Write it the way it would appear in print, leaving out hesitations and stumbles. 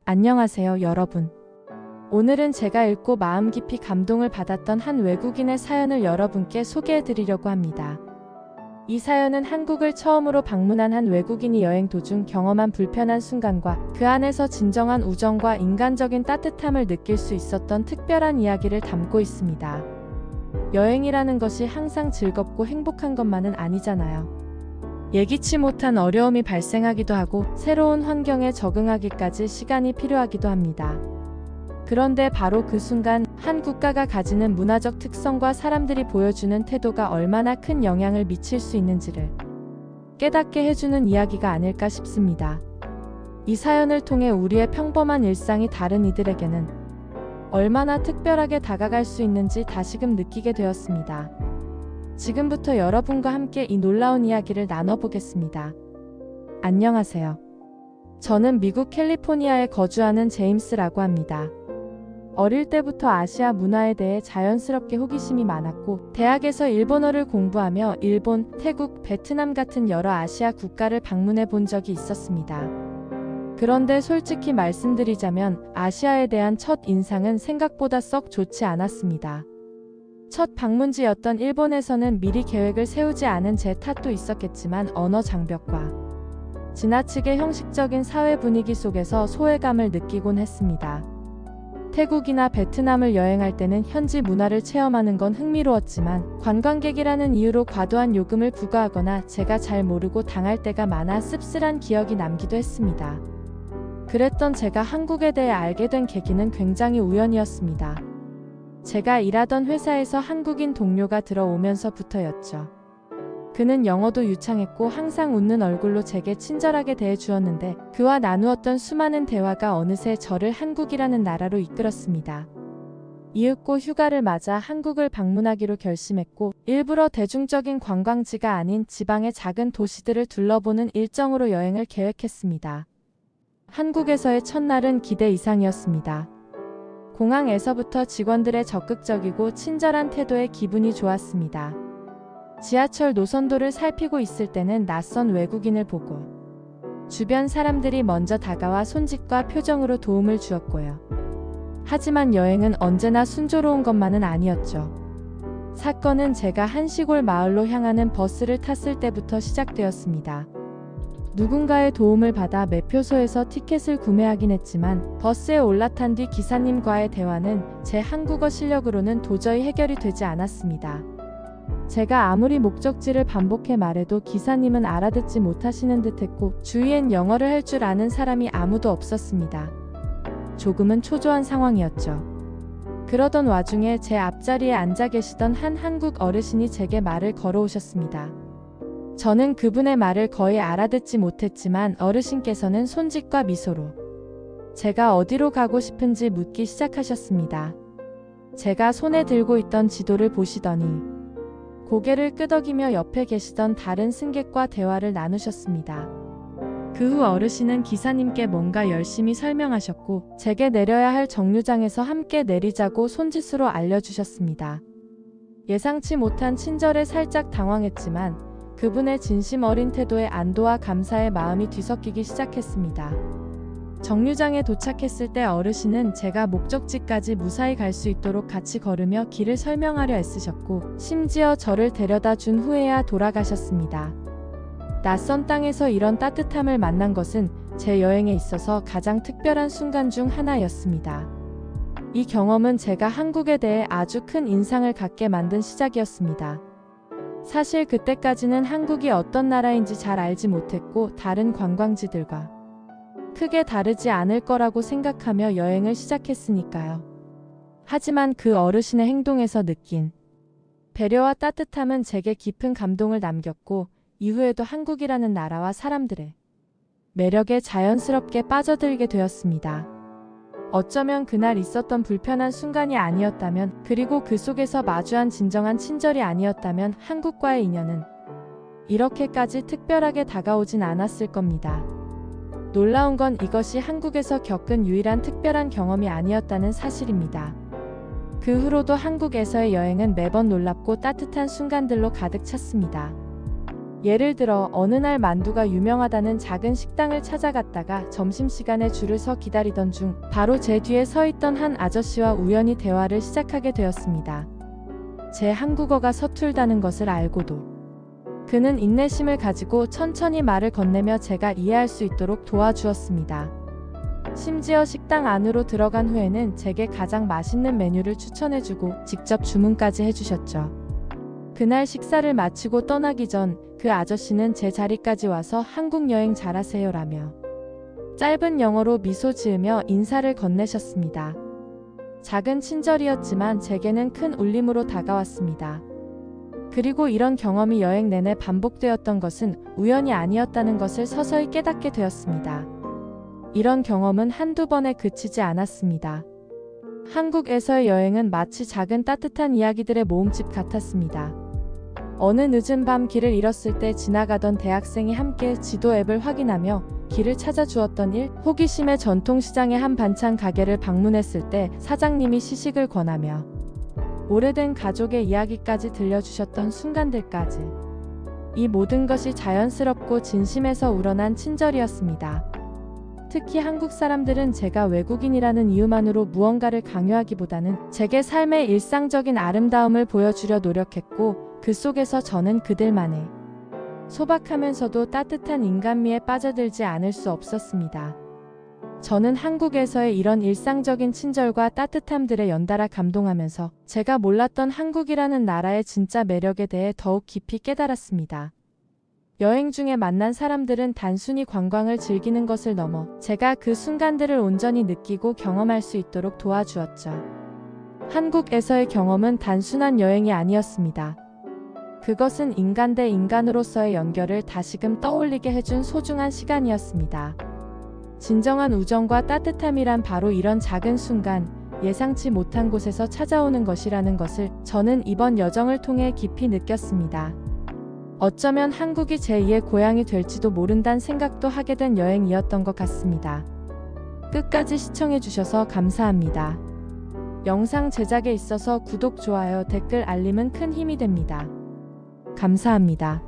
안녕하세요, 여러분. 오늘은 제가 읽고 마음 깊이 감동을 받았던 한 외국인의 사연을 여러분께 소개해 드리려고 합니다. 이 사연은 한국을 처음으로 방문한 한 외국인이 여행 도중 경험한 불편한 순간과 그 안에서 진정한 우정과 인간적인 따뜻함을 느낄 수 있었던 특별한 이야기를 담고 있습니다. 여행이라는 것이 항상 즐겁고 행복한 것만은 아니잖아요. 예기치 못한 어려움이 발생하기도 하고 새로운 환경에 적응하기까지 시간이 필요하기도 합니다. 그런데 바로 그 순간 한 국가가 가지는 문화적 특성과 사람들이 보여주는 태도가 얼마나 큰 영향을 미칠 수 있는지를 깨닫게 해주는 이야기가 아닐까 싶습니다. 이 사연을 통해 우리의 평범한 일상이 다른 이들에게는 얼마나 특별하게 다가갈 수 있는지 다시금 느끼게 되었습니다. 지금부터 여러분과 함께 이 놀라운 이야기를 나눠보겠습니다. 안녕하세요. 저는 미국 캘리포니아에 거주하는 제임스라고 합니다. 어릴 때부터 아시아 문화에 대해 자연스럽게 호기심이 많았고, 대학에서 일본어를 공부하며 일본, 태국, 베트남 같은 여러 아시아 국가를 방문해 본 적이 있었습니다. 그런데 솔직히 말씀드리자면 아시아에 대한 첫 인상은 생각보다 썩 좋지 않았습니다. 첫 방문지였던 일본에서는 미리 계획을 세우지 않은 제 탓도 있었겠지만 언어 장벽과 지나치게 형식적인 사회 분위기 속에서 소외감을 느끼곤 했습니다. 태국이나 베트남을 여행할 때는 현지 문화를 체험하는 건 흥미로웠지만 관광객이라는 이유로 과도한 요금을 부과하거나 제가 잘 모르고 당할 때가 많아 씁쓸한 기억이 남기도 했습니다. 그랬던 제가 한국에 대해 알게 된 계기는 굉장히 우연이었습니다. 제가 일하던 회사에서 한국인 동료가 들어오면서부터였죠. 그는 영어도 유창했고 항상 웃는 얼굴로 제게 친절하게 대해주었는데 그와 나누었던 수많은 대화가 어느새 저를 한국이라는 나라로 이끌었습니다. 이윽고 휴가를 맞아 한국을 방문하기로 결심했고 일부러 대중적인 관광지가 아닌 지방의 작은 도시들을 둘러보는 일정으로 여행을 계획했습니다. 한국에서의 첫날은 기대 이상이었습니다. 공항에서부터 직원들의 적극적이고 친절한 태도에 기분이 좋았습니다. 지하철 노선도를 살피고 있을 때는 낯선 외국인을 보고 주변 사람들이 먼저 다가와 손짓과 표정으로 도움을 주었고요. 하지만 여행은 언제나 순조로운 것만은 아니었죠. 사건은 제가 한 시골 마을로 향하는 버스를 탔을 때부터 시작되었습니다. 누군가의 도움을 받아 매표소에서 티켓을 구매하긴 했지만 버스에 올라탄 뒤 기사님과의 대화는 제 한국어 실력으로는 도저히 해결이 되지 않았습니다. 제가 아무리 목적지를 반복해 말해도 기사님은 알아듣지 못하시는 듯했고 주위엔 영어를 할 줄 아는 사람이 아무도 없었습니다. 조금은 초조한 상황이었죠. 그러던 와중에 제 앞자리에 앉아 계시던 한 한국 어르신이 제게 말을 걸어오셨습니다. 저는 그분의 말을 거의 알아듣지 못했지만 어르신께서는 손짓과 미소로 제가 어디로 가고 싶은지 묻기 시작하셨습니다. 제가 손에 들고 있던 지도를 보시더니 고개를 끄덕이며 옆에 계시던 다른 승객과 대화를 나누셨습니다. 그 후 어르신은 기사님께 뭔가 열심히 설명하셨고 제게 내려야 할 정류장에서 함께 내리자고 손짓으로 알려주셨습니다. 예상치 못한 친절에 살짝 당황했지만 그분의 진심 어린 태도에 안도와 감사의 마음이 뒤섞이기 시작했습니다. 정류장에 도착했을 때 어르신은 제가 목적지까지 무사히 갈 수 있도록 같이 걸으며 길을 설명하려 애쓰셨고 심지어 저를 데려다 준 후에야 돌아가셨습니다. 낯선 땅에서 이런 따뜻함을 만난 것은 제 여행에 있어서 가장 특별한 순간 중 하나였습니다. 이 경험은 제가 한국에 대해 아주 큰 인상을 갖게 만든 시작이었습니다. 사실 그때까지는 한국이 어떤 나라인지 잘 알지 못했고 다른 관광지들과 크게 다르지 않을 거라고 생각하며 여행을 시작했으니까요. 하지만 그 어르신의 행동에서 느낀 배려와 따뜻함은 제게 깊은 감동을 남겼고 이후에도 한국이라는 나라와 사람들의 매력에 자연스럽게 빠져들게 되었습니다. 어쩌면 그날 있었던 불편한 순간이 아니었다면 그리고 그 속에서 마주한 진정한 친절이 아니었다면 한국과의 인연은 이렇게까지 특별하게 다가오진 않았을 겁니다. 놀라운 건 이것이 한국에서 겪은 유일한 특별한 경험이 아니었다는 사실입니다. 그 후로도 한국에서의 여행은 매번 놀랍고 따뜻한 순간들로 가득 찼습니다. 예를 들어 어느 날 만두가 유명하다는 작은 식당을 찾아갔다가 점심시간에 줄을 서 기다리던 중 바로 제 뒤에 서 있던 한 아저씨와 우연히 대화를 시작하게 되었습니다. 제 한국어가 서툴다는 것을 알고도 그는 인내심을 가지고 천천히 말을 건네며 제가 이해할 수 있도록 도와주었습니다. 심지어 식당 안으로 들어간 후에는 제게 가장 맛있는 메뉴를 추천해주고 직접 주문까지 해주셨죠. 그날 식사를 마치고 떠나기 전 그 아저씨는 제 자리까지 와서 한국 여행 잘하세요 라며 짧은 영어로 미소 지으며 인사를 건네셨습니다. 작은 친절이었지만 제게는 큰 울림으로 다가왔습니다. 그리고 이런 경험이 여행 내내 반복되었던 것은 우연이 아니었다는 것을 서서히 깨닫게 되었습니다. 이런 경험은 한두 번에 그치지 않았습니다. 한국에서의 여행은 마치 작은 따뜻한 이야기들의 모음집 같았습니다. 어느 늦은 밤 길을 잃었을 때 지나가던 대학생이 함께 지도 앱을 확인하며 길을 찾아주었던 일, 호기심에 전통시장의 한 반찬 가게를 방문했을 때 사장님이 시식을 권하며 오래된 가족의 이야기까지 들려주셨던 순간들까지, 이 모든 것이 자연스럽고 진심에서 우러난 친절이었습니다. 특히 한국 사람들은 제가 외국인이라는 이유만으로 무언가를 강요하기보다는 제게 삶의 일상적인 아름다움을 보여주려 노력했고, 그 속에서 저는 그들만의 소박하면서도 따뜻한 인간미에 빠져들지 않을 수 없었습니다. 저는 한국에서의 이런 일상적인 친절과 따뜻함들에 연달아 감동하면서 제가 몰랐던 한국이라는 나라의 진짜 매력에 대해 더욱 깊이 깨달았습니다. 여행 중에 만난 사람들은 단순히 관광을 즐기는 것을 넘어 제가 그 순간들을 온전히 느끼고 경험할 수 있도록 도와주었죠. 한국에서의 경험은 단순한 여행이 아니었습니다. 그것은 인간 대 인간으로서의 연결을 다시금 떠올리게 해준 소중한 시간이었습니다. 진정한 우정과 따뜻함이란 바로 이런 작은 순간, 예상치 못한 곳에서 찾아오는 것이라는 것을 저는 이번 여정을 통해 깊이 느꼈습니다. 어쩌면 한국이 제2의 고향이 될지도 모른다는 생각도 하게 된 여행이었던 것 같습니다. 끝까지 시청해주셔서 감사합니다. 영상 제작에 있어서 구독, 좋아요, 댓글, 알림은 큰 힘이 됩니다. 감사합니다.